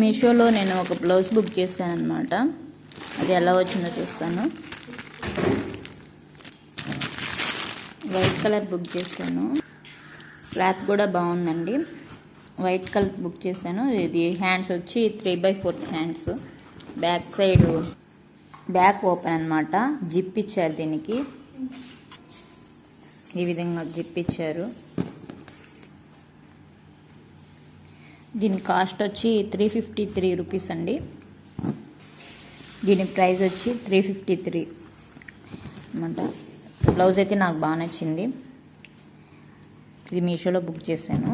మీషోలో నేను ఒక బ్లౌజ్ బుక్ చేశాను అనమాట. అది ఎలా వచ్చిందో చూస్తాను. వైట్ కలర్ బుక్ చేశాను. క్లాత్ కూడా బాగుందండి. వైట్ కలర్ బుక్ చేశాను. ఇది హ్యాండ్స్ వచ్చి 3/4 hands. Back side back open అనమాట. జిప్ ఇచ్చారు దీనికి. ఈ విధంగా జిప్ ఇచ్చారు. దీని కాస్ట్ వచ్చి 353 రూపీస్ అండి. దీని ప్రైస్ వచ్చి 353 అనమాట. బ్లౌజ్ అయితే నాకు బాగా నచ్చింది. ఇది మీషోలో బుక్ చేశాను.